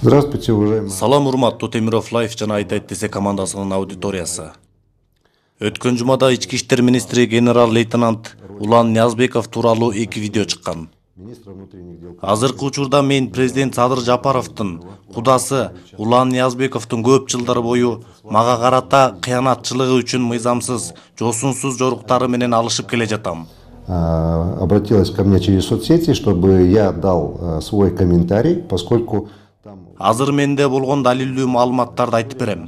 Здравствуйте, уважаемые. Салам урматтуу Темиров Лайф жана Айтайт десе командасынын аудиториясы. Өткөн жумада ички иштер министри генерал-лейтенант Улан Ниязбеков тууралуу 2 видео чыккан. Азыркы учурда мен президент Садыр Жапаровдун кудасы Улан Ниязбековдун көп жылдар бою мага карата кыянатчылыгы үчүн мыйзамсыз, жосунсуз жоруктары менен алышып келе жатам. Обратилась ко мне через соцсети, чтобы я дал свой комментарий, поскольку Азыр менде болгон далилдүү маалыматтарды айтып берем.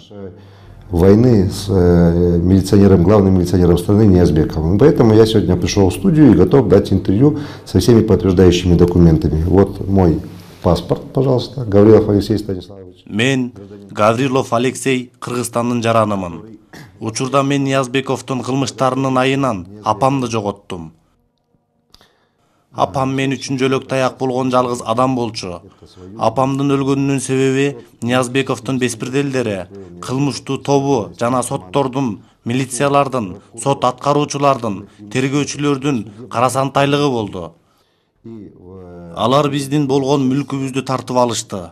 Войны с главным милиционером страны Ниязбековым. Поэтому я сегодня пришел в студию и готов дать интервью со всеми подтверждающими документами. Вот мой паспорт, пожалуйста, Гаврилов Алексей Станиславович. Мен Гаврилов Алексей, Кыргызстандын жаранымын. Учурда мен Ниязбековдун кылмыштарынын айынан апамды жоготтум. Апам мен үчүн жөлөк таяк болгон жалгыз адам болчу. Апамдын өлгөнүнүн себеби Ниязбековдун беспирделдери, кылмыштуу тобу жана соттордун, милициялардын, сот аткаруучулардын, тергөөчүлөрдүн карасантайлыгы болду. Алар биздин болгон мүлкүбүздү тартып алышты.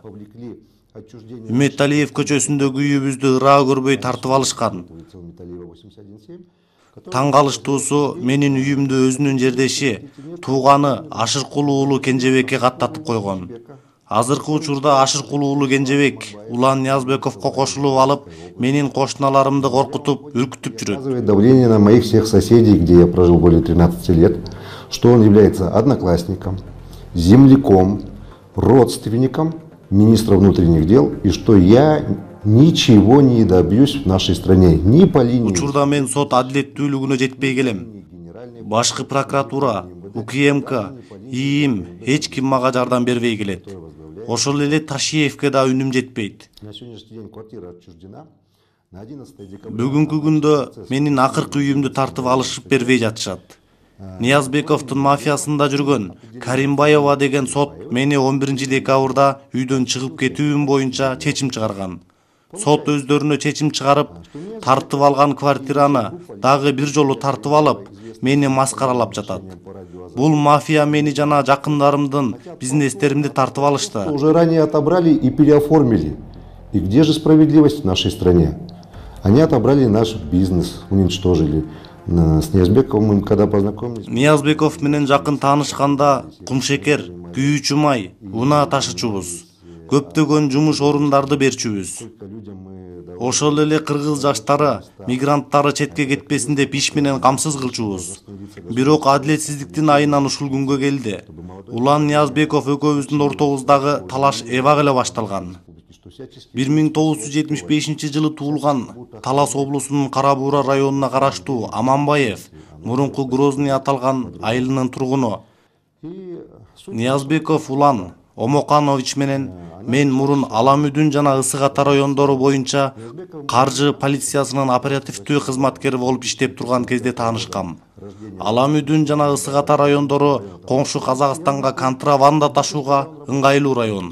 Үмөталиев көчөсүндөгү үйүбүздү ыраа көрбөй тартып алышкан. Таң калыштуусу менин үйүмдү өзүнүн жердеши, тууганы Ашыркул уулу Кенжебекке каттатып койгон. Азыркы учурда Ашыркул уулу Кенжебек Улан Ниязбековго кошулуп алып, менин кошуналарымды коркутуп, үркүтүп жүрөт. Давление на моих всех соседей, где я прожил более 13 лет, что он является одноклассником, земляком, родственником министра внутренних дел, и что я ничего не добьюсь в нашей стране, ни по линии. Учурда мен сот адилеттүүлүгүнө жетпей келем. Башкы прокуратура, УКМК, ИИМ эч ким мага жардам бербей келет. Ошол эле Ташиевке да үнүм жетпейт. Бүгүнкү күндө менин акыркы үйүмдү тартып алышып бербей жатышат. Ниязбековдун мафиясында жүргөн Каримбаева деген сот мени 11 декабрда үйдөн чыгып кетүүм боюнча чечим чыгарган. Сот өздөрүнө чечим чыгарып, тартып алган квартираны дагы бир жолу тартып алып, мени маскаралап жатат. Бул мафия мени жана жакындарымдын бизнестеримди тартып алышты. Уже ранее отобрали и переоформили. И где же справедливость в нашей стране? Они отобрали наш бизнес, уничтожили. С Ниязбековым мы когда познакомились. Ниязбеков менен жакын таанышканда кумшекер, күйүүчү май, унаа ташычубуз. Көптөгөн жумуш орундарды берчүбүз. Ошол эле кыргыз жаштары, мигранттары четке кетпесин деп иш менен камсыз кылчубуз. Бирок адилетсиздиктин айынан ушул күнгө келди. Улан Ниязбеков экөөбүздүн ортобуздагы талаш эбак эле башталган. 1975 жылы туулган Талас облусунун Кара Буура районуна караштуу Аманбаев, мурунку Грозный аталган айылынын тургуну. Ниязбеков Улан Омоканович менен мен мурун Аламүдүн жана Ысык Ата райондору боюнча каржы полициясынын оперативдүү кызматкери болуп иштеп турган кезде таанышкам. Аламүдүн жана Ысык Ата райондору коңшу Казакстанга контрабанда ташууга ыңгайлуу район.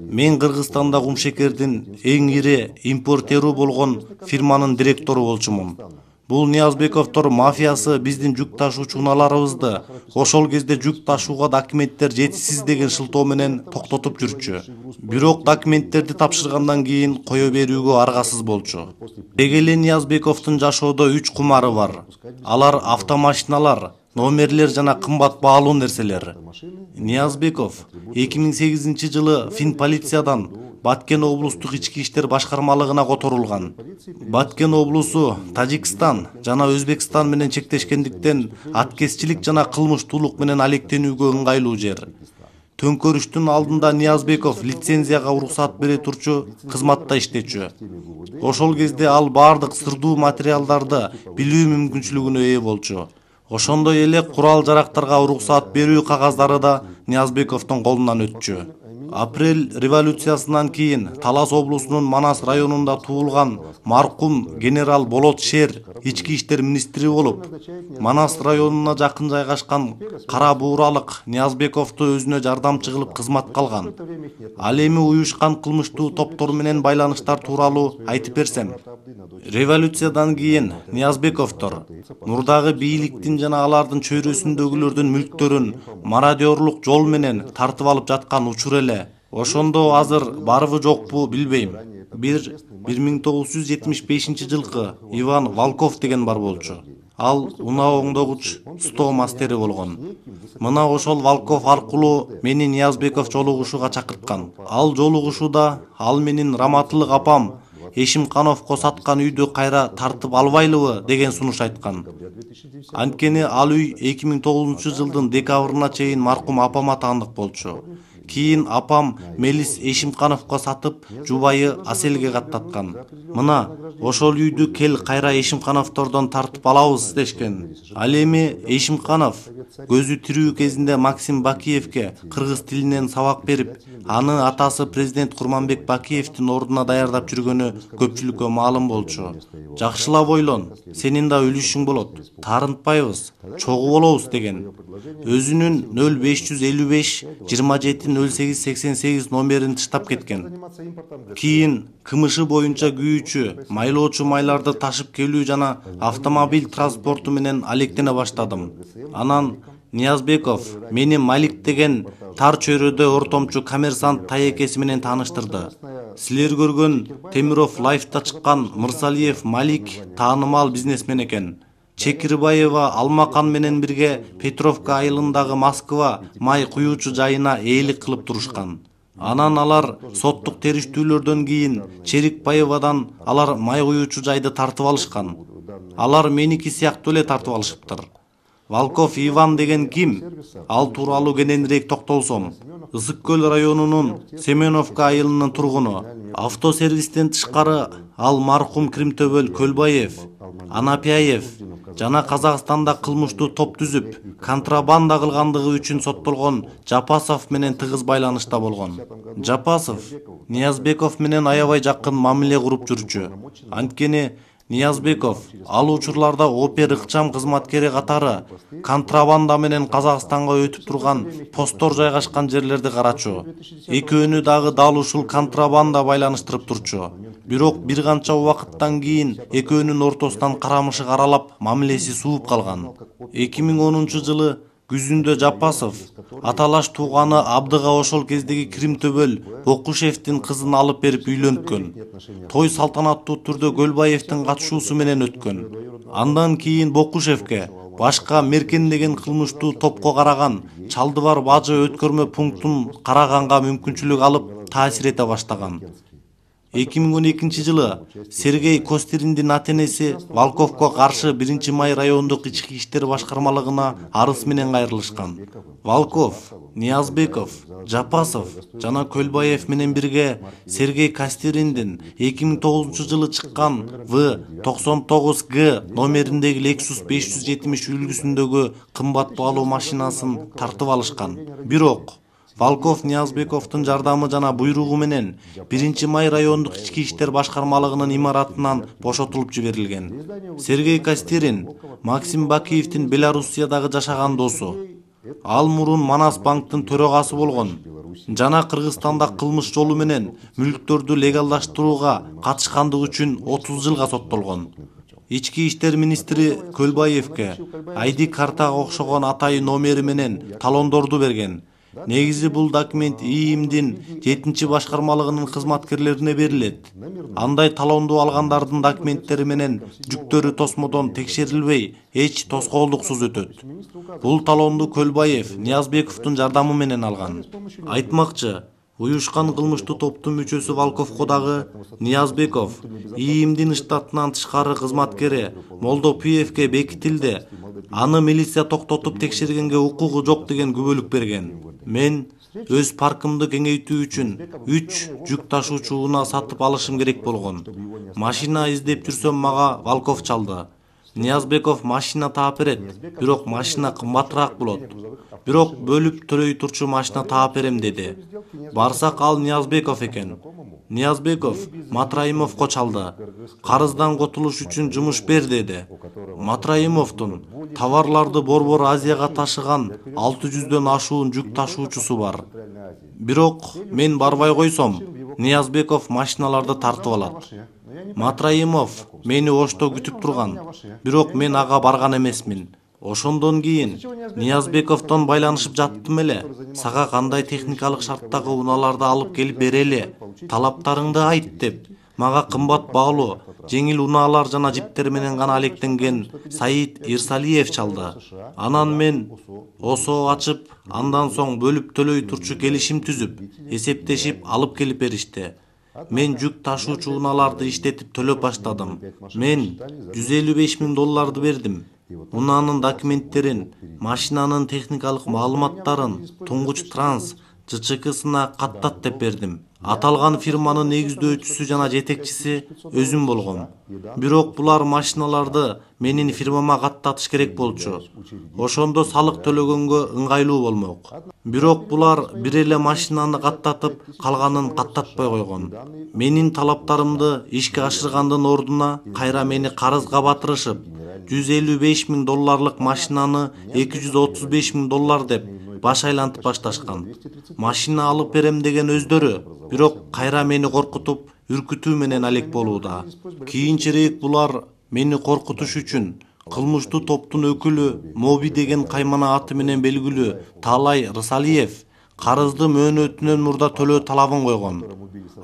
Мен Кыргызстанда кумшекердин эң ири импортеру болгон фирманын директору болчумун. Бул Ниязбековдор мафиясы биздин жүк ташуучу унааларыбызды ошол кезде жүк ташууга документтер жетишсиз деген шылтоо менен токтотуп жүрчү. Бирок документтерди тапшыргандан кийин кое берүүгө аргасыз болчу. Деги эле Ниязбековдун жашоодо 3 кумары бар. Алар автомашиналар, номерлер жана кымбат баалуу нерселер. Ниязбеков 2008 жылы Фин полициядан Баткен облустук ички иштер башкармалыгына которулган. Баткен облусу Тажикстан жана Өзбекстан менен чектешкендиктен аткезчилик жана кылмыштуулук менен алектенүүгө ыңгайлуу жер. Төңкөрүштүн алдында Ниязбеков лицензияга уруксат бере турчу кызматта иштечү. Ошол кезде ал бардык сырдуу материалдарды билүү мүмкүнчүлүгүнө ээ болчу. Ошондой эле курал-жарактарга уруксат берүү кагаздары да Ниязбековдун колунан өтчү. Апрель революциясынан кийин Талас облусунун Манас районунда туулган маркум генерал Болот Шер ички иштер министри болуп, Манас районуна жакын жайгашкан Кара Бууралык Ниязбековду өзүнө жардамчы кылып кызматка алган. Ал эми уюшкан кылмыштуу топтор менен байланыштар тууралуу айтып берсем. Революциядан кийин Ниязбековдор мурдагы бийликтин жана алардын чөйрөсүндөгүлөрдүн мүлктөрүн мародёрлук жол менен тартып алып жаткан учур эле Ошондо азыр барбы жокпу билбейм. 1975-жылкы Иван Волков деген бар болчу. Ал унаа оңдогуч стоо мастери болгон. Мына ошол Волков аркылуу мени Ниязбеков жолугушууга чакырткан. Ал жолугушууда ал менин Раматылык апам Эшимкановго саткан үйдү кайра тартып албайлыбы деген сунуш айткан. Анткени ал үй 2009-жылдын декабрына чейин маркум апама таандык болчу. Кийин апам Мелис Эшимкановго сатып, жубайы Аселге каттаткан. Мына ошол үйдү кел кайра Эшимкановдордон тартып алабыз дешкен. Ал эми Эшимканов көзү тирүү кезинде Максим Бакиевке кыргыз тилинен сабак берип, аны атасы президент Курманбек Бакиевдин ордуна даярдап жүргөнү көпчүлүккө маалым болчу. Жакшылап ойлон, сенин да үлүшүң болот. Таарынтпайбыз, чогуу болобуз деген. Өзүнүн 0555 270888 номерин тыштап кеткен. Кийин КМШ боюнча күйүүчү, майлоочу майларды ташып келүү жана автомобиль транспорту менен алектене баштадым. Анан Ниязбеков мени Малик деген тар чөйрөдө ортомчу коммерсант Таекеси менен тааныштырды. Силер көргөн Темиров Лайфта чыккан Мырзалиев Малик таанымал бизнесмен экен. Чекирбаева Алмакан менен бирге Петровка айылындагы Москва май куюучу жайына ээлик кылып турушкан. Анан алар соттук териштүүлөрдөн кийин Черикбаевадан алар май куюучу жайды тартып алышкан. Алар меники сыяктуу эле тартып алышыптыр. Волков Иван деген ким? Ал тууралуу кененирээк токтолсом, Ысык көл районунун Семеновка айылынын тургуну. Автосервистен тышкары ал маркум Кримтөбөл Көлбаев, Анапияев жана Казакстанда кылмыштуу топ түзүп, контрабанда кылгандыгы үчүн соттолгон Жапасов менен тыгыз байланышта болгон. Жапасов Ниязбеков менен аябай жакын мамиле куруп жүрчү. Анткени Ниязбеков ал учурларда опер ыкчам кызматкери катары контрабанда менен Казакстанга өтүп турган посттор жайгашкан жерлерди карачу. Экөөнү дагы дал ушул контрабанда байланыштырып турчу. Бирок бир канча убакыттан кийин экөөнүн ортосунан карамышы каралап, мамилеси сууп калган. 2010-жылы күзүндө Жапасов аталаш тууганы Абдыга ошол кездеги Кримтөбөл Бокушевдин кызын алып берип үйлөнткөн. Той салтанаттуу түрдө Көлбаевдин катышуусу менен өткөн. Андан кийин Бокушевке башка Меркен деген кылмыштуу топко караган Чалдыбар бажы өткөрмө пунктун караганга мүмкүнчүлүк алып таасир эте баштаган. 2012-жылы Сергей Костириндин ата-энеси Волковго каршы 1-май райондук ички иштер башкармалыгына арыз менен кайрылышкан. Волков, Ниязбеков, Жапасов жана Көлбаев менен бирге Сергей Костириндин 2009-жылы чыккан В99Г номериндеги Lexus 570 үлгүсүндөгү кымбат баалуу машинасын тартып алышкан. Бирок Волков Ниязбековдун жардамы жана буйругу менен 1-май райондук ички иштер башкармалыгынын имаратынан бошотулуп жиберилген. Сергей Костирин Максим Бакиевдин Белоруссиядагы жашаган досу. Ал мурун Манас банктын төрөгасы болгон жана Кыргызстанда кылмыш жолу менен мүлктөрдү легалдаштырууга катышкандыгы үчүн 30 жылга соттолгон. Ички иштер министри Көлбаевке ID картага окшогон атайын номери менен талондорду берген. Негизи бул документ ИИМдин 7-чи башкармалыгынын кызматкерлерине берилет. Андай талондуу алгандардын документтери менен жүктөрү тосмодон текшерилбей, эч тоскоолдуксуз өтөт. Бул талонду Көлбаев Ниязбековдун жардамы менен алган. Айтмакчы, уюшкан кылмыштуу топтун мүчөсү Волковго дагы Ниязбеков ИИМдин штатынан тышкары кызматкери Молдопиевке бекитилди. Аны милиция токтотуп текшергенге укугу жок деген күбөлүк берген. Мен өз паркымды кеңейтүү үчүн 3 жүк ташуучу унаа сатып алышым керек болгон. Машина издеп жүрсөм мага Волков чалды. Ниязбеков машина таап берет, бирок машина кымбатыраак болот. Бирок бөлүп төрөй турчу машина таап берем деди. Барсак ал Ниязбеков экен. Ниязбеков Матраимовго чалды. Карыздан котулуш үчүн жумуш бер деди. Матраимовдун товарларды Борбор Азияга ташыган 600дөн ашуун жүк ташуучусу бар. Бирок мен барбай койсом, Ниязбеков машиналарды тартып алат. Матраимов мени Ошто күтүп турган. Бирок мен ага барган эмесмин. Ошондон кийин Ниязбековдон байланышып жаттым эле. Сага кандай техникалык шарттагы унааларды алып келип берели, талаптарыңды айт деп. Мага кымбат баалуу, жеңил унаалар жана жиптер менен гана алектенген Саид Ирсалиев чалды. Анан мен ОСО ачып, андан соң бөлүп төлөй турчу келишим түзүп, эсептешип алып келип беришти. Мен жүк ташуучу унааларды иштетип төлөп баштадым. Мен $155,000 бердим. Унаанын документтерин, машинанын техникалык маалыматтарын Туңгуч Транс ЖЧКсына каттат деп бердим. Аталган фирманын негиздөөчүсү жана жетекчиси өзүм болгом. Бирок булар машиналарды менин фирмама каттатыш керек болчу. Ошондо салык төлөгөнгө ыңгайлуу болмок. Бирок булар бир эле машинаны каттатып, калганын каттатпай койгон. Менин талаптарымды ишке ашыргандын ордуна кайра мени карызга батырышып, $155,000 машинаны $235,000 деп баш айлантып башташкан. Машина алып берем деген өздөрү, бирок кайра мени коркутуп, үркүтүү менен алек болууда. Кийинчерээк булар мени коркутуш үчүн кылмыштуу топтун өкүлү Моби деген каймана аты менен белгилүү Таалай Рысалиев карызды мөөнөтүнөн мурда төлөө талабын койгон.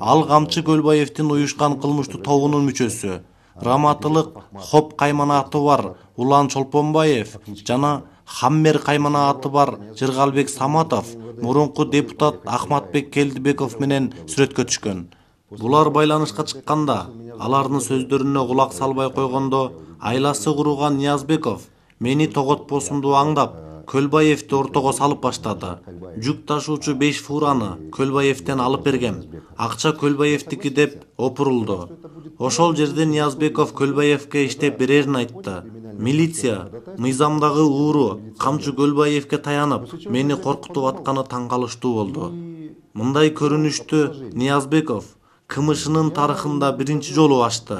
Ал Камчы Көлбаевдин уюшкан кылмыштуу тобунун мүчөсү. Раматылык Хоп кайманааты бар Улан Чолпонбаев жана Хаммер кайманааты бар Жыргалбек Саматов мурунку депутат Ахматбек Келдибеков менен сүрөткө түшкөн. Булар байланышка чыкканда, алардын сөздөрүнө кулак салбай койгондо, айласы куруган Ниязбеков мени тоготпосумду аңдап, Көлбаевди ортого салып баштады. Жүк ташуучу 5 фураны Көлбаевден алып бергем. Акча Көлбаевдики деп опурулду. Ошол жерде Ниязбеков Көлбаевге иштеп берерин айтты. Милиция мыйзамдагы ууру Камчы Көлбаевге таянып, мени коркутуп атканы таң калыштуу болду. Мындай көрүнүштү Ниязбеков КМШнын тарыхында биринчи жолу ачты.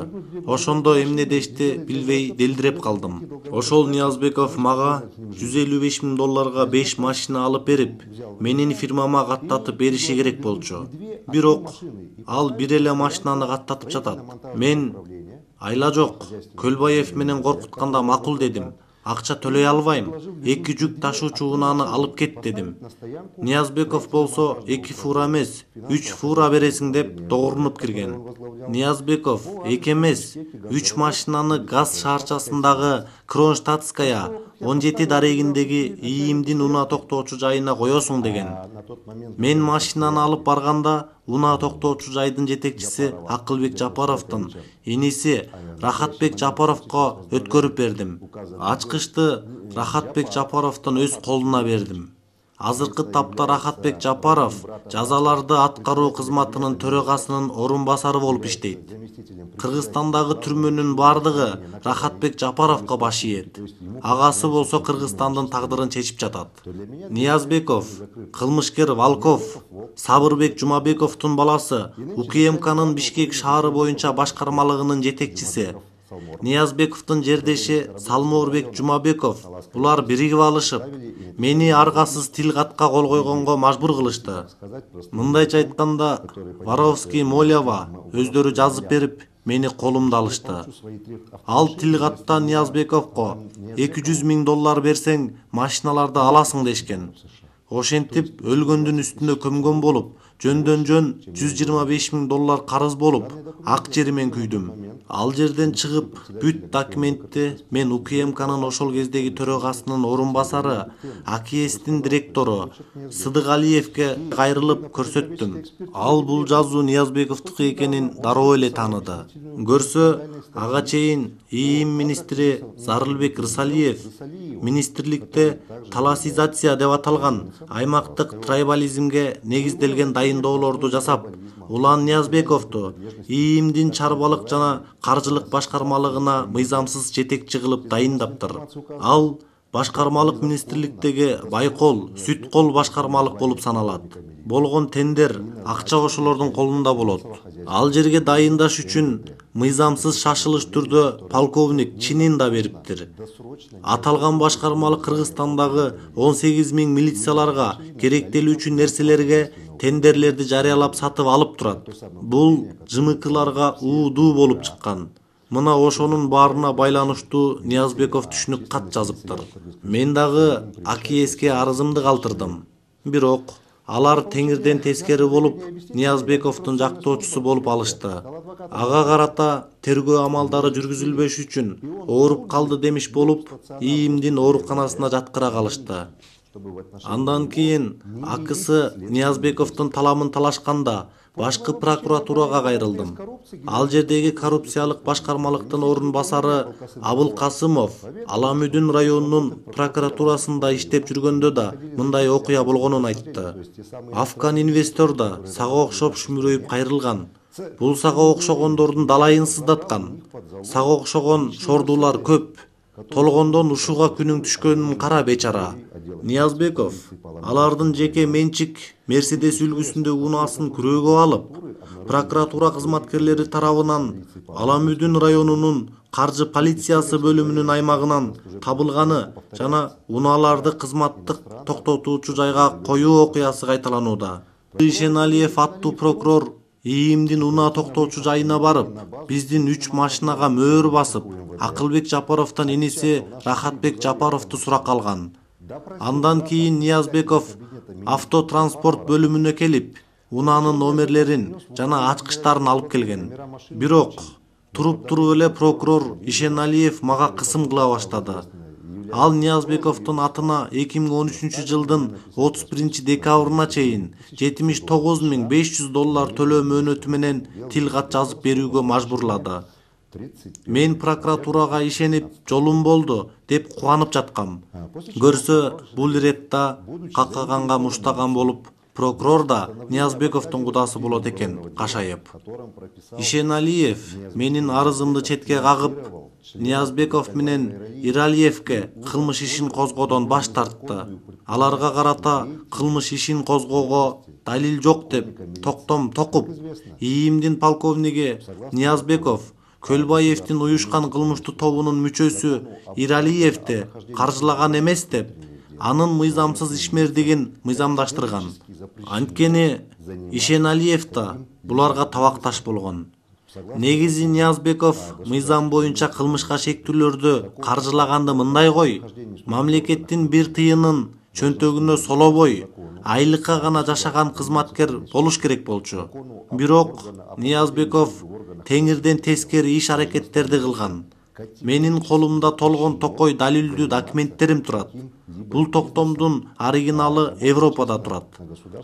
Ошондо эмне дешти билбей делдиреп калдым. Ошол Ниязбеков мага $155,000 5 машина алып берип, менин фирмама каттатып бериши керек болчу. Бирок ал бир эле машинаны каттатып жатат. Мен айла жок, Көлбаев менен коркутканда макул дедим. Акча төлөй албайм. 2 жүк ташуучу унааны алып кет дедим. Ниязбеков болсо 2 фура эмес, 3 фура бересиң деп догурунуп кирген. Ниязбеков 2 эмес, 3 машинаны газ шаарчасындагы Кронштадтская 17 дарегиндеги ИИМдин унаа токтоочу жайына коесуң деген. Мен машинаны алып барганда унаа токтоочу жайдын жетекчиси Акылбек Жапаровдун иниси Рахатбек Жапаровго өткөрүп бердим. Ачкычты Рахатбек Жапаровдун өз колуна бердим. Азыркы тапта Рахатбек Жапаров жазаларды аткаруу кызматынын төрагасынын орун басары болуп иштейт. Кыргызстандагы түрмөнүн бардыгы Рахатбек Жапаровго баш ийет. Агасы болсо Кыргызстандын тагдырын чечип жатат. Ниязбеков, кылмышкер Волков, Сабырбек Жумабековдун баласы, УКМКнын Бишкек шаары боюнча башкармалыгынын жетекчиси. Ниязбековдун жердеши Салмоорбек Жумабеков, булар биригип алышып, мени аргасыз тил катка кол койгонго мажбур кылышты. Мындайча айтканда, Воровский, Молева өздөрү жазып берип, мени колумда алышты. Ал тил каттан Ниязбековго $200,000 берсең, машиналарды аласың дешкен. Ошентип өлгөндүн үстүнө көмгөн болуп, жөндөн-жөн $125,000 карыз болуп, ак жеримен күйдүм. Ал жерден чыгып, бүт документти мен УКМКнын ошол кездеги төрагасынын орун басары, АКСтин директору Сыдыгалиевге кайрылып көрсөттүм. Ал бул жазуу Ниязбековдуку экенин дароо эле тааныды. Көрсө, ага чейин ИИМ министри Зарылбек Рысалиев министрликте таласизация деп аталган аймактык трайбализмге негизделген дайындоолорду жасап, Улан Ниязбековду ИИМдин чарбалык жана каржылык башкармалыгына мыйзамсыз жетекчи кылып дайындаптыр. Ал башкармалык министрликтеги байкол, сүт кол башкармалык болуп саналат. Болгон тендер, акча ошолордун колунда болот. Ал жерге дайындаш үчүн мыйзамсыз шашылыш түрдө полковник чинин да бериптир. Аталган башкармалык Кыргызстандагы 18,000 милицияларга керектелүүчү нерселерге тендерлерди жарыялап сатып алып турат. Бул ЖМКларга уудуу болуп чыккан. Мына ошонун баарына байланыштуу Ниязбеков түшүнүк кат жазыптыр. Мен дагы АКСке арызымды калтырдым. Бирок алар теңирден тескери болуп, Ниязбековдун жактоочусу болуп алышты. Ага карата тергөө амалдары жүргүзүлбөш үчүн ооруп калды демиш болуп, ИИМдин ооруканасына жаткыра калышты. Андан кийин АКС Ниязбековдун таламын талашканда башкы прокуратурага кайрылдым. Ал жердеги коррупциялык башкармалыктын орун басары Абылкасымов Аламүдүн районунун прокуратурасында иштеп жүргөндө да мындай окуя болгонун айтты. Афган инвестор да сага окшоп шүмүрөйүп кайрылган. Бул сага окшогондордун далайын сыздаткан. Сага окшогон шордулар көп. Толгондон ушуга күнүң түшкөнүн кара бечара. Ниязбеков алардын жеке менчик Мерседес үлгүсүндө унаасын күрөөгө алып, прокуратура кызматкерлери тарабынан Аламүдүн районунун каржы полициясы бөлүмүнүн аймагынан табылганы жана унааларды кызматтык токтотуучу жайга коюу окуясы кайталанууда. Ишеналиев аттуу прокурор ИИМдин унаа токтоочу жайына барып, биздин 3 машинага мөөр басып, Акылбек Жапаровдун иниси Рахатбек Жапаровду суракка алган. Андан кийин Ниязбеков автотранспорт бөлүмүнө келип, унаанын номерлерин жана ачкычтарын алып келген. Бирок туруп эле прокурор Ишеналиев мага кысым кыла баштады. Ал Ниязбековдун атына 2013 жылдын 31 декабрына чейин $79.500 төлөө мөөнөтү менен тил кат жазып берүүгө мажбурлады. Мен прокуратурага ишенип, жолум болду деп кубанып жаткам. Көрсө, бул иретта какаганга муштаган болуп, прокурор да Ниязбековдун кудасы болот экен, кашайып. Ишеналиев менин арызымды четке кагып, Ниязбеков менен Иралиевке кылмыш ишин козгоодон баш тартты. Аларга карата кылмыш ишин козгоого далил жок деп токтом токуп, ИИМдин полковниги Ниязбеков Көлбаевдин уюшкан кылмыштуу тобунун мүчөсү Иралиевди каржылаган эмес деп, анын мыйзамсыз ишмердигин мыйзамдаштырган. Анткени Ишеналиев да буларга табакташ болгон. Негизи Ниязбеков мыйзам боюнча кылмышка шектүүлөрдү каржылаганды мындай кой, мамлекеттин бир тыйынын чөнтөгүнө солобой, айлыкка гана жашаган кызматкер болуш керек болчу. Бирок Ниязбеков теңирден тескери иш аракеттерди кылган. Менин колумда толгон токой далилдүү документтерим турат. Бул токтомдун оригиналы Европада турат.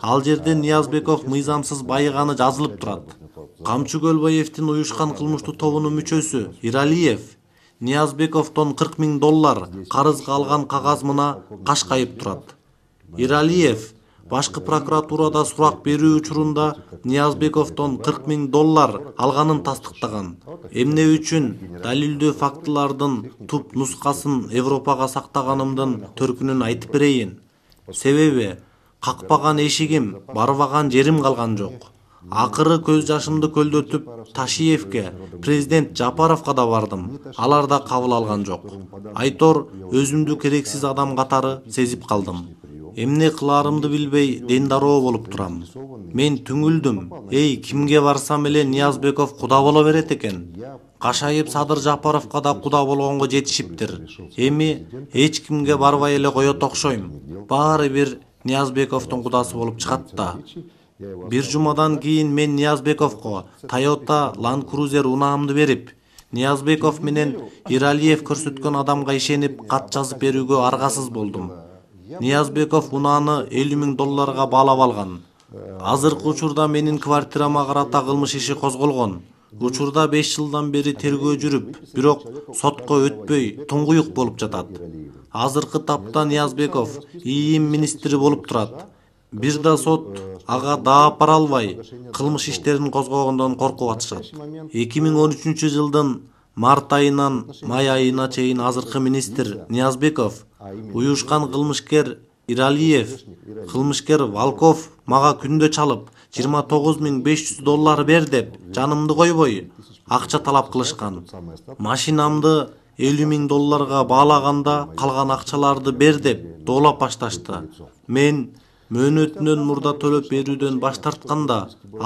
Ал жерде Ниязбеков мыйзамсыз байыганы жазылып турат. Камчы Көлбаевдин уюшкан кылмыштуу тобунун мүчөсү Иралиев Ниязбековдон $40.000 карызга алган кагаз мына кашкайып турат. Иралиев башкы прокуратурада сурак берүү учурунда Ниязбековдон $40.000 алганын тастыктаган. Эмне үчүн далилдүү фактылардын туп нускасын Европага сактаганымдын төркүнүн айтып берейин. Себеби какпаган эшигим, барбаган жерим калган жок. Акыры көз жашымды көлдөтүп, Ташиевке, президент Жапаровга да бардым. Алар да кабыл алган жок. Айтор өзүмдү керексиз адам катары сезип калдым. Эмне кыларымды билбей дендароо болуп турам. Мен түңүлдүм. Кимге барсам эле Ниязбеков куда боло берет экен. Кашайып Садыр Жапаровга да куда болгонго жетишиптир. Эми эч кимге барбай эле коет окшойм. Баары бир Ниязбековдун кудасы болуп чыгат да. Бир жумадан кийин мен Ниязбековго Toyota Land Cruiser унаамды берип, Ниязбеков менен Иралиев көрсөткөн адамга ишенип кат жазып берүүгө аргасыз болдум. Ниязбеков унааны $50.000 баалап алган. Азыркы учурда менин квартирама карата кылмыш иши козголгон. Учурда 5 жылдан бери тергөө жүрүп, бирок сотко өтпөй туңгуюк болуп жатат. Азыркы тапта Ниязбеков ИИМ министри болуп турат. Бир да сот ага даап бара албай, кылмыш иштерин козгогондон коркуп атышат. 2013 жылдын март айынан май айына чейин азыркы министр Ниязбеков, уюшкан кылмышкер Иралиев, кылмышкер Волков мага күндө чалып $29.500 бер деп жанымды койбой акча талап кылышкан. Машинамды $50.000 баалаганда калган акчаларды бер деп доолап башташты. Мен мөөнөтүнөн мурда төлөп берүүдөн баш тартканда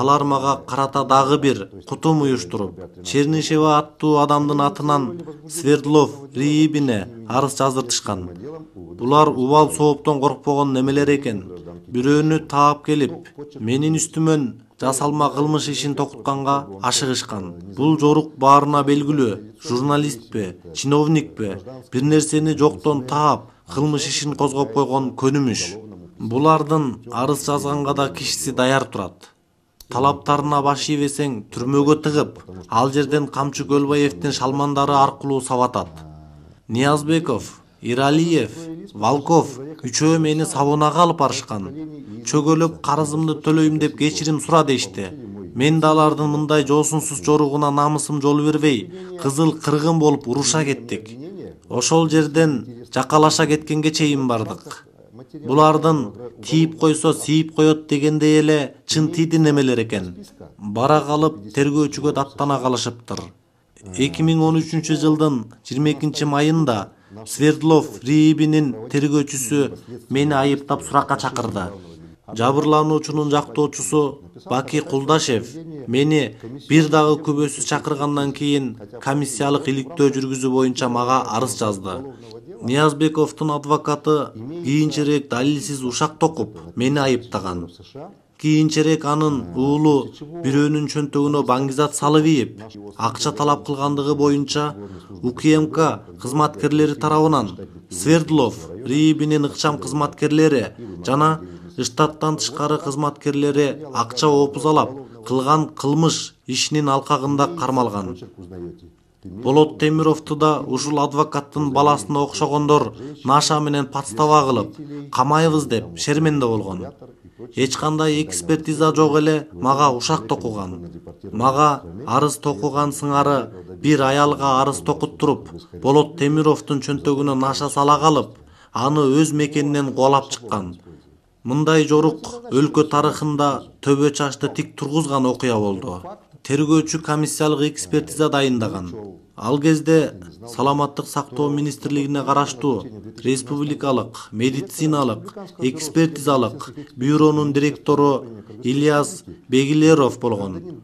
алар мага карата дагы бир кутум уюштуруп, Чернышева аттуу адамдын атынан Свердлов РИИБине арыз жаздыртышкан. Булар убал сооптон коркпогон немелер экен. Бирөөнү таап келип, менин үстүмөн жасалма кылмыш ишин токутканга ашыгышкан. Бул жорук баарына белгилүү, журналистпи, чиновникпи, бир нерсени жоктон таап, кылмыш ишин козгоп койгон көнүмүш. Булардын арыз жазганга да кишиси даяр турат. Талаптарына баш ийбесең түрмөгө тыгып, ал жерден Камчы Көлбаевдин шалмандары аркылуу сабатат. Ниязбеков, Иралиев, Волков үчөө мени сабунага алып барышкан. Чөгөлөп карызымды төлөйм деп кечирим сура дешти. Мен да алардын мындай жоосунсуз жоругуна намысым жол бербей, кызыл кыргын болуп уруша кеттик. Ошол жерден жакалаша кеткенге чейин бардык. Булардын тийип койсо сийип коет дегендей эле чын тийди немелер экен. Бара калып тергөөчүгө даттана калышыптыр. 2013-жылдын 22-майында Свердлов РИИБинин тергөөчүсү мени айыптап суракка чакырды. Жабырлануучунун жактоочусу Баки Кулдашев мени бир дагы күбөсүз чакыргандан кийин комиссиялык иликтөө жүргүзүү боюнча мага арыз жазды. Ниязбековдун адвокаты кийинчерээк далилсиз ушак токуп мени айыптаган. Кийинчерээк анын уулу бирөөнүн чөнтөгүнө баңгизат салып ийип, акча талап кылгандыгы боюнча УКМК кызматкерлери тарабынан Свердлов РИИБинин ыкчам кызматкерлери жана штаттан тышкары кызматкерлери акча опузалап кылган кылмыш ишинин алкагында кармалган. Болот Темировду да ушул адвокаттын баласына окшогондор наша менен подстава кылып, камайбыз деп шерменде болгон. Эч кандай экспертиза жок эле мага ушак токуган. Мага арыз токуган сыңары бир аялга арыз токуттуруп, Болот Темировдун чөнтөгүнө наша сала калып, аны өз мекенинен кубалап чыккан. Мындай жорук өлкө тарыхында төбө чачты тик тургузган окуя болду. Тергөөчү комиссиялык экспертиза дайындаган. Ал кезде Саламаттык сактоо министрлигине караштуу Республикалык медициналык экспертизалык бюронун директору Ильяс Бегилеров болгон.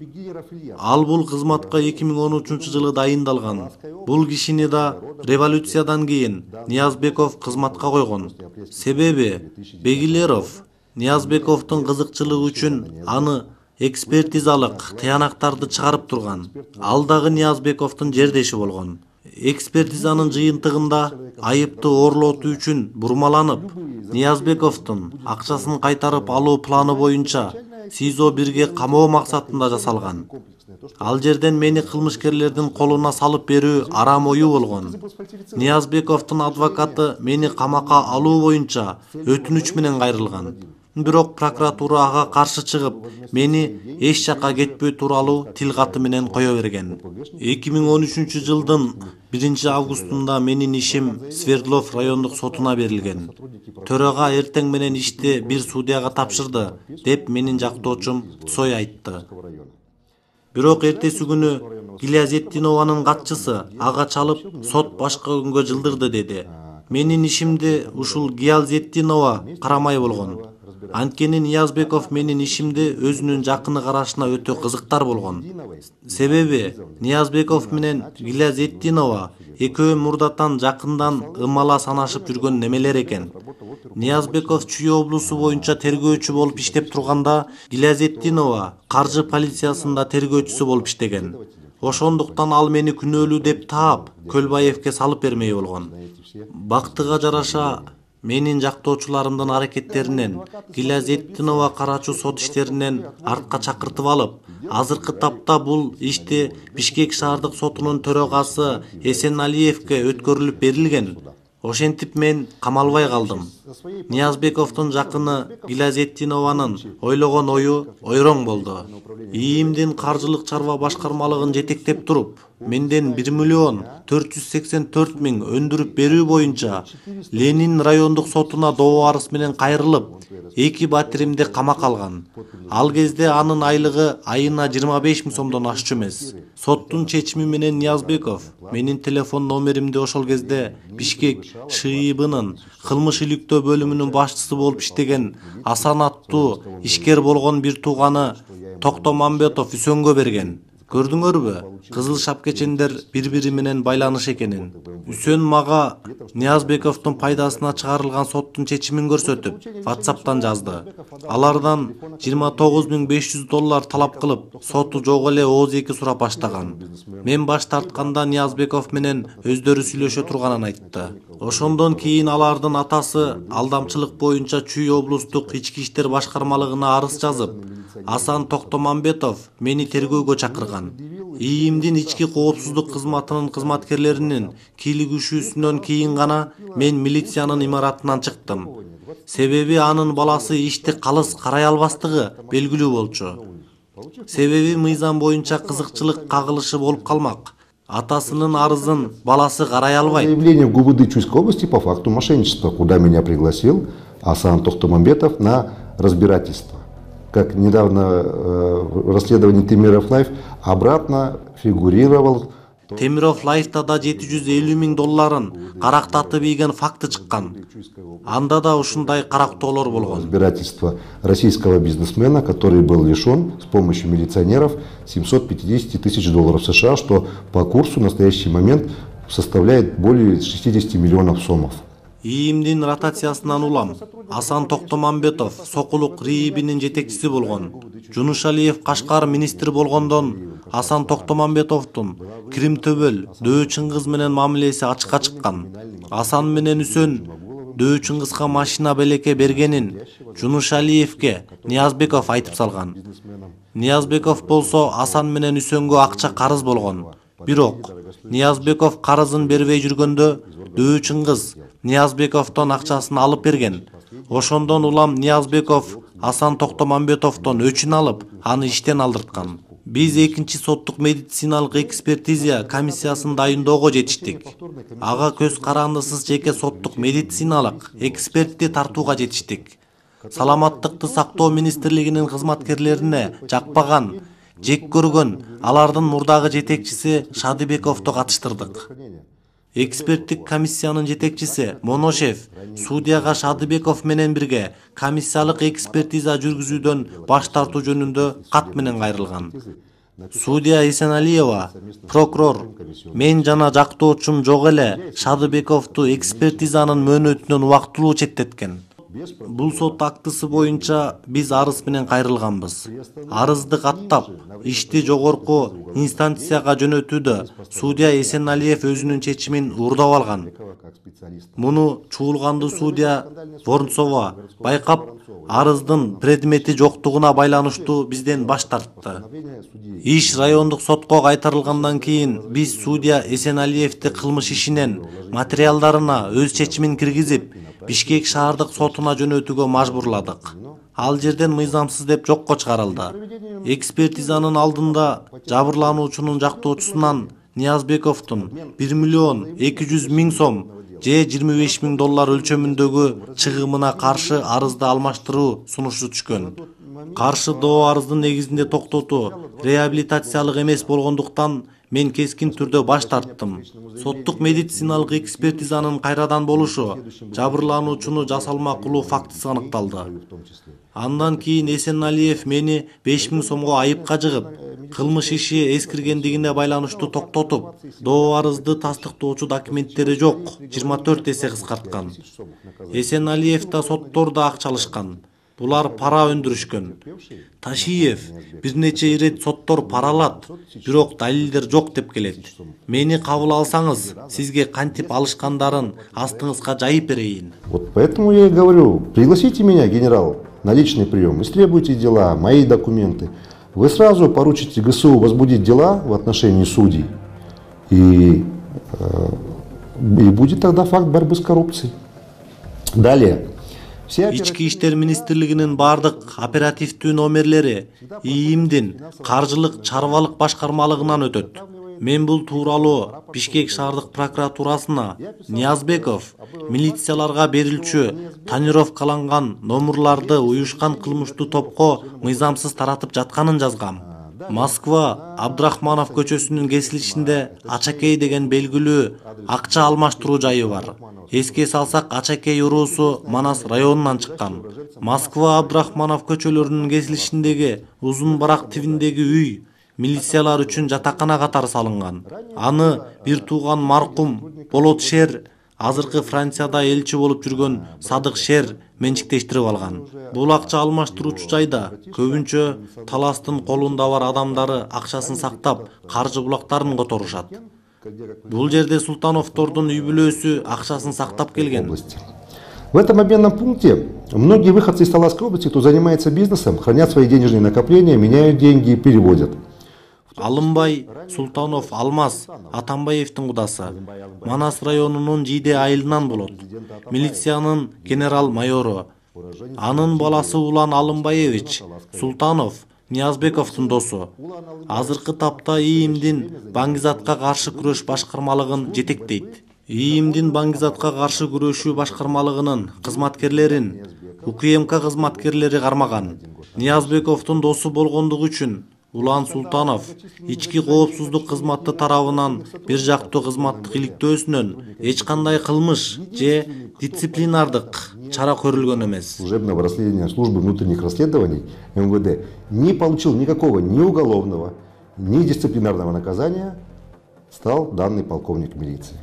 Ал бул кызматка 2013-жылы дайындалган. Бул кишини да революциядан кийин Ниязбеков кызматка койгон. Себеби Бегилеров Ниязбековдун кызыкчылыгы үчүн аны экспертизалык тыянактарды чыгарып турган. Ал дагы Ниязбековдун жердеши болгон. Экспертизанын жыйынтыгында айыптуу орлотуу үчүн бурмаланып, Ниязбековдун акчасын кайтарып алуу планы боюнча СИЗО 1ге камоо максатында жасалган. Ал жерден мени кылмышкерлердин колуна салып берүү арам ою болгон. Ниязбековдун адвокаты мени камакка алуу боюнча өтүнүч менен кайрылган. Бирок прокуратура ага каршы чыгып, мени эч жакка кетпөө тууралуу тил каты менен кое берген. 2013-жылдын 1-августунда менин ишим Свердлов райондук сотуна берилген. Төрага эртең менен ишти бир судьяга тапшырды, деп менин жактоочум Цой айтты. Бирок эртеси күнү Гилязеттинованын катчысы ага чалып, сот башка күнгө жылдырды деди. Менин ишимди ушул Гилязеттинова карамай болгон. Анткени Ниязбеков менин ишимди өзүнүн жакыны карашына өтө кызыктар болгон. Себеби Ниязбеков менен Гилязеттинова экөө мурдатан жакындан ымала санашып жүргөн немелер экен. Ниязбеков Чүй облусу боюнча тергөөчү болуп иштеп турганда, Гилязеттинова каржы полициясында тергөөчүсү болуп иштеген. Ошондуктан ал мени күнөөлүү деп таап, Көлбаевке салып бермей болгон. Бактыга жараша менин жактоочуларымдын аракеттеринен Гилязеттинова карачу сот иштеринен артка чакыртып алып, азыркы тапта бул ишти Бишкек шаардык сотунун төрагасы Эсеналиевке өткөрүлүп берилген. Ошентип мен камалбай калдым. Ниязбековдун жакыны Гилязеттинованын ойлогон ою ойроң болду. ИИМдин каржылык чарба башкармалыгын жетектеп туруп, менден 1.484.000 өндүрүп берүү боюнча Ленин райондук сотуна доо арыз менен кайрылып, 2 батиримди камакка алган. Ал кезде анын айлыгы айына 25.000 сомдон ашчу эмес. Соттун чечими менен Ниязбеков менин телефон номеримди ошол кезде Бишкек ШИИБынын кылмыш иликтөө өрттөө бөлүмүнүн башчысы болуп иштеген Асан аттуу ишкер болгон бир тууганы Токтомамбетов Үсөнгө берген. Көрдүңөрбү? Кызыл шапкечендер бири-бири менен байланыш экенин. Үсөн мага Ниязбековдун пайдасына чыгарылган соттун чечимин көрсөтүп, WhatsApp'тан жазды. Алардан $29.500 талап кылып, соту жок эле ооз-эки сурап баштаган. Мен баш тартканда Ниязбеков менен өздөрү сүйлөшө турганын айтты. Ошондон кийин алардын атасы алдамчылык боюнча Чүй облустук ички иштер башкармалыгына арыз жазып, Асан Токтомамбетов мени тергөөгө чакырган. ИИМдин ички коопсуздук кызматынын кызматкерлеринин кийлигишүүсүнөн кийин гана мен милициянын имаратынан чыктым. Себеби анын баласы ишти калыс карай албастыгы белгилүү болчу. Себеби мыйзам боюнча кызыкчылык кагылышы болуп калмак. Атасынын арызын баласы карай албайт. Заявление в ГУВД Чуйской области по факту мошенничества, куда меня пригласил Асан Тохтомамбетов на разбирательство. Как недавно в расследовании Темиров Лайф обратно фигурировал. Темиров Лайфта да $750,000 карактатып ийген факты чыккан. Анда да ушундай карактоолор болгон. Разбирательство российского бизнесмена, который был лишен с помощью милиционеров $750 тысяч США, что по курсу в настоящий момент составляет более 60 миллионов сомов. ИИМдин ротациясынан улам Асан Токтомамбетов Сокулук РИИБинин жетекчиси болгон. Жунушалиев Кашкар министр болгондон Асан Токтомамбетовдун Кирим Төбөл, Дөө Чыңгыз менен мамилеси ачыкка чыккан. Асан менен Үсөн Дөө Чыңгызга машина белекке бергенин Жунушалиевке Ниязбеков айтып салган. Ниязбеков болсо Асан менен Үсөнгө акча карыз болгон. Бирок Ниязбеков карызын бербей жүргөндө Дөө Чыңгыз Ниязбековдон акчасын алып берген. Ошондон улам Ниязбеков Асан Токтомамбетовдон өчүн алып, аны иштен алдырткан. Биз экинчи соттук медициналык экспертиза комиссиясын дайындоого жетиштик. Ага көз карандысыз жеке соттук медициналык экспертти тартууга жетиштик. Саламаттыкты сактоо министрлигинин кызматкерлерине жакпаган, жек көргөн алардын мурдагы жетекчиси Шадыбековду катыштырдык. Эксперттик комиссиянын жетекчиси Моношев судьяга Шадыбеков менен бирге комиссиялык экспертиза жүргүзүүдөн баш тартуу жөнүндө кат менен кайрылган. Судья Эсеналиева, прокурор, мен жана жактоочум жок эле Шадыбековду экспертизанын мөөнөтүнөн убактылуу четтеткен. Бул сот актысы боюнча биз арыз менен кайрылганбыз. Арызды каттап, ишти жогорку инстанцияга жөнөтүүдө судья Эсеналиев өзүнүн чечимин уурдап алган. Муну чуулганды судья Воронцова байкап, арыздын предмети жоктугуна байланыштуу бизден баш тартты. Иш райондук сотко кайтарылгандан кийин биз судья Эсеналиевди кылмыш ишинен материалдарына өз чечимин киргизип, Бишкек шаардык сотуна жөнөтүүгө мажбурладык. Ал жерден мыйзамсыз деп жокко чыгарылды. Экспертизанын алдында жабырлануучунун жактоочусунан Ниязбековдун $1,200,000 сом же $25,000 өлчөмүндөгү чыгымына каршы арызды алмаштыруу сунушу түшкөн. Каршы доо арыздын негизинде токтотуу реабилитациялык эмес болгондуктан мен кескин түрдө баш тарттым. Соттук медициналык экспертизанын кайрадан болушу жабырлануучуну жасалма кылуу фактысы аныкталды. Андан кийин Эсеналиев мени 5,000 сомго айыпка жыгып, кылмыш иши эскиргендигине байланыштуу токтотуп, доо арызды тастыктоочу документтери жок 24 эсе кыскарткан. Эсеналиев да соттор да акчалышкан. Булар пара өндүрүшкөн. Ташиев бир нече ирет соттор паралат, бирок далилдер жок деп келет. Мени кабыл алсаңыз, сизге кантип алышкандарын астыңызга жайып берейин. Вот поэтому я и говорю, пригласите меня, генерал, на личный прием, истребуйте дела, мои документы. Вы сразу поручите ГСУ возбудить дела в отношении судей, и будет тогда факт борьбы с коррупцией. Далее. Ички иштер министрлигинин бардык оперативдүү номерлери ИИМдин каржылык чарбалык башкармалыгынан өтөт. Мен бул тууралуу Бишкек шаардык прокуратурасына Ниязбеков милицияларга берилчү тонировкаланган номерларды уюшкан кылмыштуу топко мыйзамсыз таратып жатканын жазгам. Москва Абдрахманов көчөсүнүн кесилишинде Ачакей деген белгилүү акча алмаштыруу жайы бар. Эске салсак, Ачакей уруусу Манас районунан чыккан. Москва Абдрахманов көчөлөрүнүн кесилишиндеги Узун барак тибиндеги үй милициялар үчүн жатакана катары салынган. Аны бир тууган маркум Болот Шер, азыркы Францияда элчи болуп жүргөн Садык Шер менчиктештирип алган. Бул акча алмаштыруучу жайда көбүнчө таластын колунда бар адамдары акчасын сактап, каржы булактарын которушат. Бул жерде Султановдордун үй бүлөсү акчасын сактап келген. В этом обменном пункте многие выходцы из Таласской области, кто занимается бизнесом, хранят свои денежные накопления, меняют деньги и переводят. Алымбай Султанов Алмаз Атамбаевдин кудасы. Манас районунун Жиде айылынан болот. Милициянын генерал-майору. Анын баласы Улан Алымбаевич Султанов Ниязбековдун досу. Азыркы тапта ИИМдин баңгизатка каршы күрөш башкармалыгын жетектейт. ИИМдин баңгизатка каршы күрөшүү башкармалыгынын кызматкерлерин УКМК кызматкерлери кармаган. Ниязбековдун досу болгондугу үчүн Улан Султанов ички коопсуздук кызматы тарабынан бир жактуу кызматтык иликтөөсүнөн эч кандай кылмыш же дисциплинардык чара көрүлгөн эмес. Служебного расследования службы внутренних расследований МВД не получил никакого ни уголовного, ни дисциплинарного наказания, стал данный полковник милиции.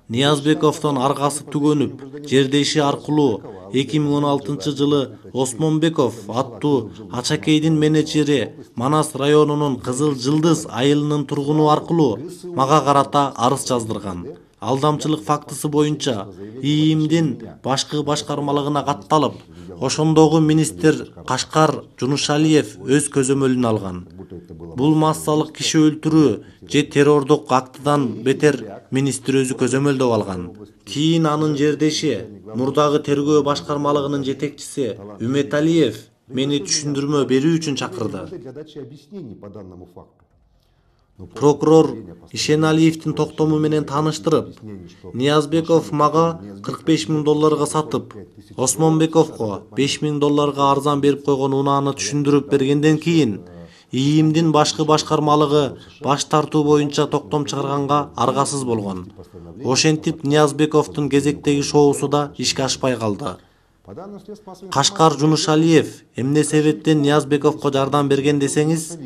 Ниязбековдон аргасы түгөнүп, жердеши аркылуу 2016 жылы Осмонбеков аттуу Ачакейдин менеджери Манас районунун Кызыл Жылдыз айылынын тургуну аркылуу мага карата арыз жаздырган. Алдамчылык фактысы боюнча ИИМдин башкы башкармалыгына катталып, ошондогу министр Кашкар Жунушалиев өз көзөмөлүнө алган. Бул массалык киши өлтүрүү же террордук актыдан бетер министр өзү көзөмөлдөп алган. Кийин анын жердеши, мурдагы тергөө башкармалыгынын жетекчиси Үметалиев мени түшүндүрмө берүү үчүн чакырды. Прокурор Ишеналиевдин токтому менен тааныштырып, Ниязбеков мага $45,000 сатып, Осмонбековго $5,000 арзан берип койгон унааны түшүндүрүп бергенден кийин ИИМдин башкы башкармалыгы баш тартуу боюнча токтом чыгарганга аргасыз болгон. Ошентип Ниязбековдун кезектеги шоусу да ишке ашпай калды. Кашкар Жунушалиев эмне себептен Ниязбековго жардам берген десеңиз,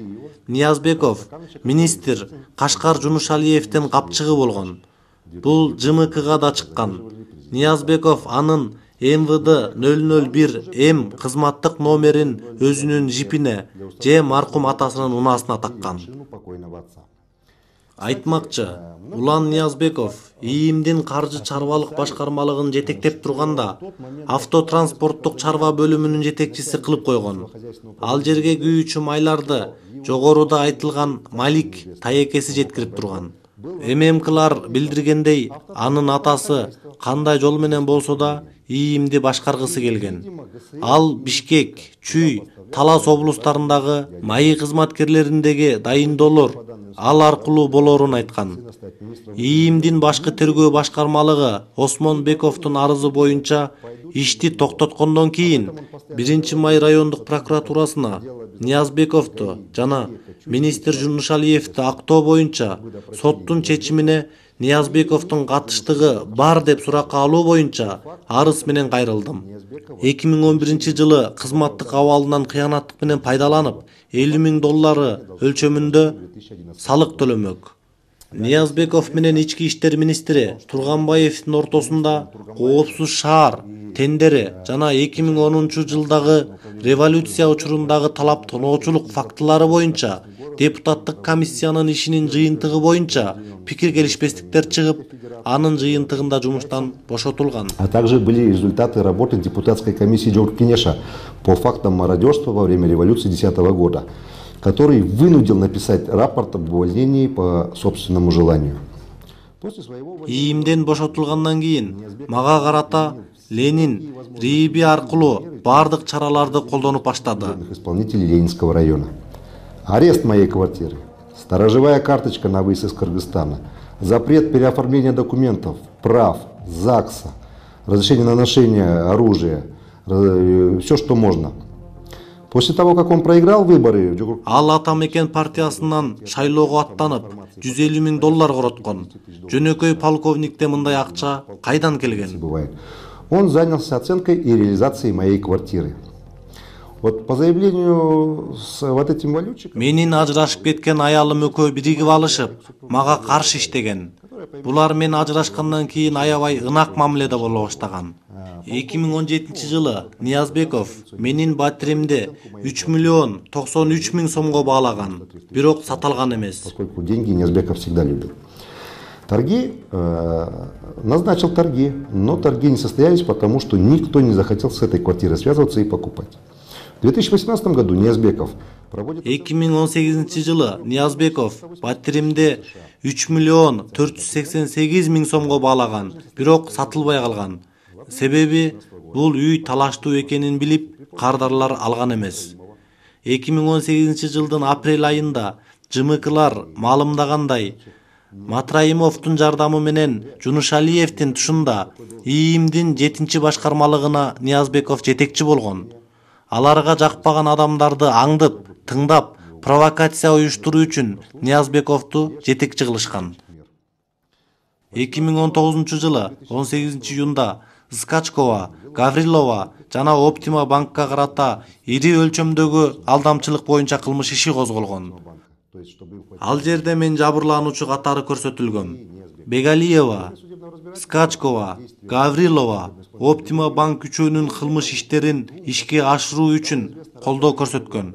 Ниязбеков министр Кашкар Жунушалиевдин капчыгы болгон. Бул ЖМКга да чыккан. Ниязбеков анын МВД 001М кызматтык номерин өзүнүн жипине же маркум атасынын унаасына таккан. Айтмакчы, Улан Ниязбеков ИИМдин каржы чарбалык башкармалыгын жетектеп турганда автотранспорттук чарба бөлүмүнүн жетекчиси кылып койгон. Ал жерге күйүүчү майларды жогоруда айтылган Малик таекеси жеткирип турган. ММКлар билдиргендей, анын атасы кандай жол менен болсо да ИИМди башкаргысы келген. Ал Бишкек, Чүй, Талас облустарындагы майы кызматкерлериндеги дайындоолор ал аркылуу болорун айткан. ИИМдин башкы тергөө башкармалыгы Осмонбековдун арызы боюнча ишти токтоткондон кийин 1-Май райондук прокуратурасына Ниязбековду жана министр Жунушалиевди актоо боюнча соттун чечимине Ниязбековдун катыштыгы бар деп суракка алуу боюнча арыз менен кайрылдым. 2011 жылы кызматтык абалынан кыянаттык менен пайдаланып $50,000 өлчөмүндө салык төлөмөк. Ниязбеков менен ички иштер министри Турганбаевдин ортосунда коопсуз шаар тендери жана 2010 жылдагы революция учурундагы талап тоноочулук фактылары боюнча депутаттык комиссиянын ишинин жыйынтыгы боюнча пикир келишпестиктер чыгып, анын жыйынтыгында жумуштан бошотулган. А также были результаты работы депутатской комиссии Джоркинеша по фактам мародерства во время революции 2010 года, который вынудил написать рапорт об увольнении по собственному желанию. ИИМден бошотулгандан кийин мага карата Ленин РИИБи аркылуу бардык чараларды колдонуп баштады. Исполнителей Ленинского района. Арест моей квартиры, сторожевая карточка на выезд из Кыргызстана, запрет переоформления документов, прав, ЗАГСа, разрешение на ношение оружия, все, что можно. После того, как он проиграл выборы, Ал Ата Мекен партиясынан шайлоого аттанып, $150,000 короткон. Жөнөкөй полковникте мындай акча кайдан келген? бывает, он занялся оценкой и реализацией моей квартиры. Вот по заявлению с вот этим валютчиком... Менин ажырашып кеткен аялым экөө биригип алышып, мага каршы иштеген. Булар мен ажырашкандан кийин аябай ынак мамиледе боло баштаган. 2017-жылы Ниязбеков менин батиримди 3,93,000,000 сомго баалаган, бирок саталган эмес. Поскольку деньги Ниязбеков всегда любил. Торги, назначил торги, но торги не состоялись, потому что никто не захотел с этой квартирой связываться и покупать. В 2018 году Ниязбеков проводит... 2018-жылы Ниязбеков батиримди 3,488,000 сомго баалаган, бирок сатылбай калган. Себеби бул үй талаштуу экенин билип, кардарлар алган эмес. 2018-жылдын апрель айында ЖМКлар маалымдагандай, Матраимовдун жардамы менен Жунушалиевдин тушунда ИИМдин 7-чи башкармалыгына Ниязбеков жетекчи болгон. Аларга жакпаган адамдарды аңдып, тыңдап, провокация уюштуруу үчүн Ниязбековду жетекчи кылышкан. 2019-жылы 18-июнда Скачкова, Гаврилова жана Оптима банкка карата ири өлчөмдөгү алдамчылык боюнча кылмыш иши козголгон. Ал жерде мен жабырлануучу катары көрсөтүлгөн. Бегалиева, Скачкова, Гаврилова, Оптима банк үчөөнүн кылмыш иштерин ишке ашыруу үчүн колдоо көрсөткөн.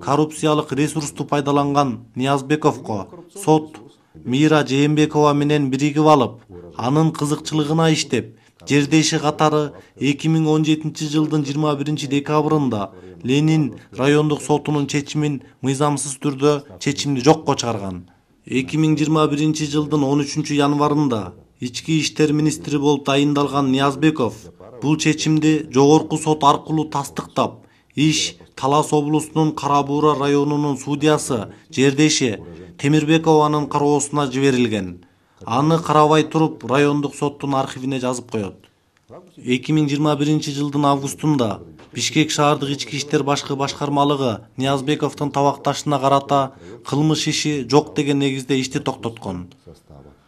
Коррупциялык ресурсту пайдаланган Ниязбековго сот Мира Жээнбекова менен биригип алып, анын кызыкчылыгына иштеп, жердеши катары 2017-жылдын 21-декабрында Ленин райондук сотунун чечимин мыйзамсыз түрдө чечимди жокко чыгарган. 2021-жылдын 13-январында ички иштер министри болуп тайындалган Ниязбеков бул чечимди жогорку сот аркылуу тастыктап, иш Талас облусунун Кара Буура районунун судьясы жердеши Темирбекованын кароосуна жиберилген. Аны карабай туруп райондук соттун архивине жазып коет. 2021-жылдын августунда Бишкек шаардык ички иштер башкармалыгы Ниязбековдун табакташына карата кылмыш иши жок деген негизде ишти токтоткон.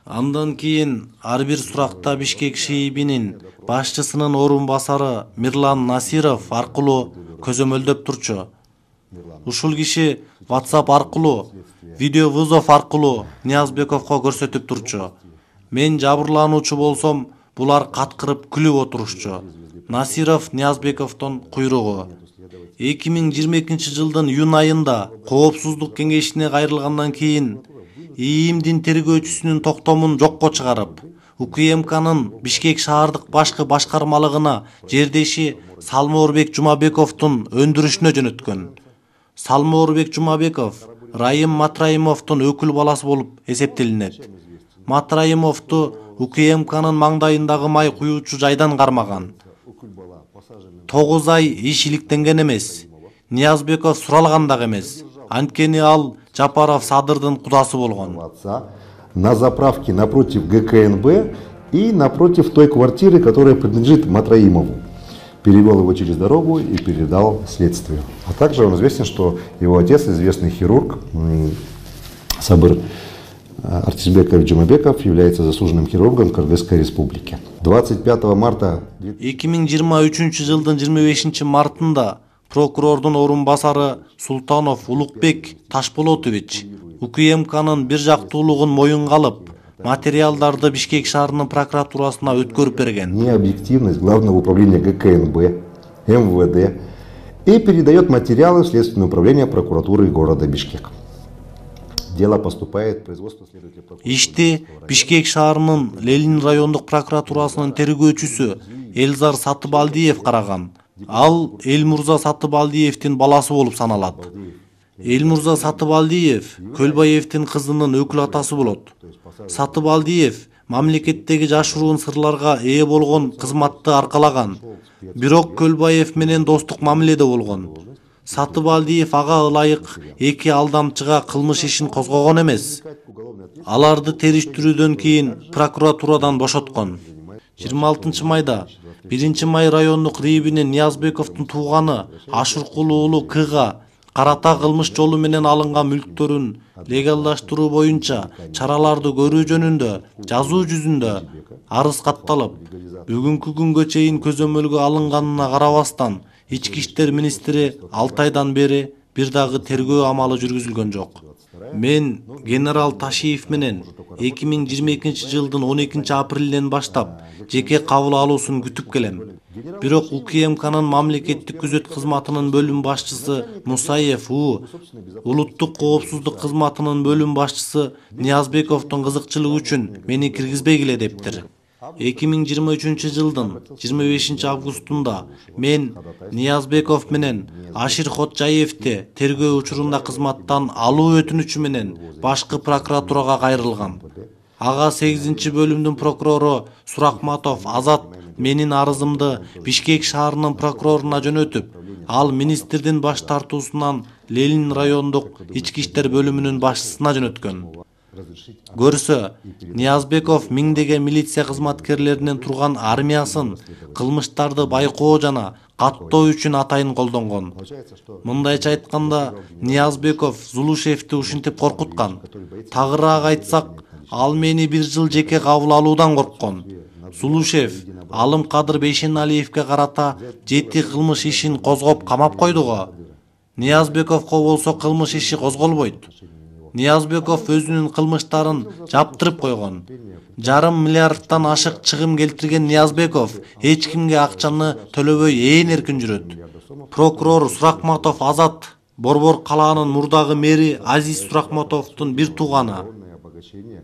Андан кийин ар бир суракта Бишкек ШИИБинин башчысынын орун басары Мирлан Насиров аркылуу көзөмөлдөп турчу. Ушул киши WhatsApp аркылуу, видеовызов аркылуу Ниязбековго көрсөтүп турчу. Мен жабырлануучу болсом, булар каткырып күлүп отурушчу. Насиров Ниязбековдун куйругу. 2022-жылдын июнь айында Коопсуздук кеңешине кайрылгандан кийин ИИМдин тергөөчүсүнүн токтомун жокко чыгарып, УКМКнын Бишкек шаардык башкармалыгына жердеши Салмоорбек Жумабековдун өндүрүшүнө жөнөткөн. Салмоорбек Жумабеков Райым Матраимовдун өкүл баласы болуп эсептелинет. Матраимовду УКМКнын маңдайындагы май куюучу жайдан кармаган. 9 ай иш иликтенген эмес. Ниязбеков суралган дагы эмес. Анткени ал Жапаров Садырдын кудасы болгон. На заправке напротив ГКНБ и напротив той квартиры, которая принадлежит Матраимову. Перевел его через дорогу и передал следствию. А также он известен, что его отец, известный хирург Сабыр Артисбеков Джумабеков, является заслуженным хирургом Кыргызской республики. 25 марта 2023-жылдын 25-мартында прокурордун орун басары Султанов Улукбек Ташполотович УКМКнын бир жактуулугун моюнга алып, материалдарды Бишкек шаарынын прокуратурасына өткөрүп берген. Необъективность Главного управления ГКНБ, МВД и передает материалы в Следственное управление прокуратуры города Бишкек. Дело поступает в производство следователя прокуратуры. Ишти Бишкек шаарынын Ленин райондук прокуратурасынын тергөөчүсү Элзар Сатыбалдиев караган. Ал Элмурза Сатыбалдиевдин баласы болуп саналат. Элмурза Сатыбалдиев Көлбаевдин кызынын өкүл атасы болот. Сатыбалдиев мамлекеттеги жашыруун сырларга ээ болгон кызматты аркалаган. Бирок Көлбаев менен достук мамиледе болгон. Сатыбалдиев ага ылайык эки алдамчыга кылмыш ишин козгогон эмес. Аларды териштирүүдөн кийин прокуратурадан бошоткон. 26 майда 1-май райондук РИИБинин Ниязбековдун тууганы Ашыркул уулу Кга карата кылмыш жолу менен алынган мүлктөрүн легалдаштыруу боюнча чараларды көрүү жөнүндө жазуу жүзүндө арыз катталып, бүгүнкү күнгө чейин көзөмөлгө алынганына карабастан ички иштер министри 6 айдан бери бир дагы тергөө амалы жүргүзүлгөн жок. Мен генерал Ташиев менен 2022-жылдын 12-апрелинен баштап жеке кабыл алуусун күтүп келем. Бирок УКМКнын мамлекеттик күзөт кызматынын бөлүм башчысы Мусаев улуттук коопсуздук кызматынын бөлүм башчысы Ниязбековдун кызыкчылыгы үчүн мени киргизбегиле дептир. 2023-жылдын 25-августунда мен Ниязбеков менен Ашир Хотжаевди тергөө учурунда кызматтан алуу өтүнүчү менен башкы прокуратурага кайрылгам. Ага 8-бөлүмдүн прокурору Суракматов Азат менин арызымды Бишкек шаарынын прокуроруна жөнөтүп, ал министрдин баш тартуусунан Ленин райондук ички иштер бөлүмүнүн башчысына жөнөткөн. Көрсө, Ниязбеков миңдеген милиция кызматкерлеринен турган армиясын кылмыштарды байкоо жана каттоо үчүн атайын колдонгон. Мындайча айтканда, Ниязбеков Зулушевди ушинтип коркуткан. Тагыраак айтсак, ал мени 1 жыл жеке кабыл алуудан корккон. Зулушев Алым Кадыр Бейшеналиевге карата 7 кылмыш ишин козгоп камап койду го. Ниязбековго болсо кылмыш иши козголбойт. Ниязбеков өзүнүн кылмыштарын жаптырып койгон. 1,5 миллиардтан ашык чыгым келтирген Ниязбеков эч кимге акчаны төлөбөй ээн эркин жүрөт. Прокурор Суракматов Азат Борбор калаанын мурдагы мэри Азиз Суракматовдун бир тууганы.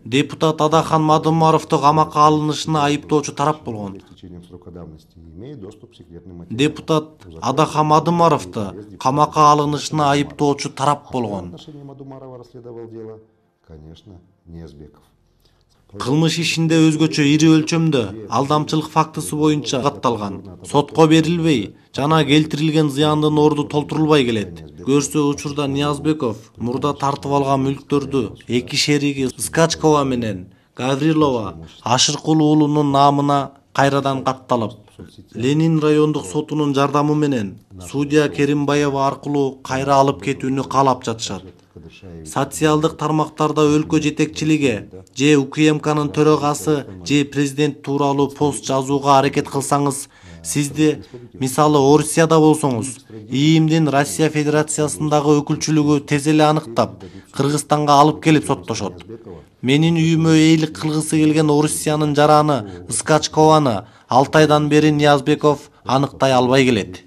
Депутат Адахан Мадымаровду камакка алынышына айыптоочу тарап болгон. Депутат Адахан Мадымаровду камакка алынышына айыптоочу тарап болгон. Кылмыш ишинде өзгөчө ири өлчөмдө алдамчылык фактысы боюнча катталган. Сотко берилбей жана келтирилген зыяндын орду толтурулбай келет. Көрсө учурда Ниязбеков мурда тартып алган мүлктөрдү эки шериги Скачкова менен Гаврилова Ашыркул уулунун наамына кайрадан катталып, Ленин райондук сотунун жардамы менен судья Керимбаева аркылуу кайра алып кетүүнү каалап жатышат. Социалдык тармактарда өлкө жетекчилиги же УКМКнын төрагасы же президент тууралуу пост жазууга аракет кылсаңыз, сизди, мисалы Орусияда болсоңуз, ИИМдин Россия Федерациясындагы өкүлчүлүгү тез эле аныктап, Кыргызстанга алып келип соттошот. Менин үйүмө эйлик кылгысы келген Орусиянын жараны Скачкованы 6 айдан бери Ниязбеков аныктай албай келет.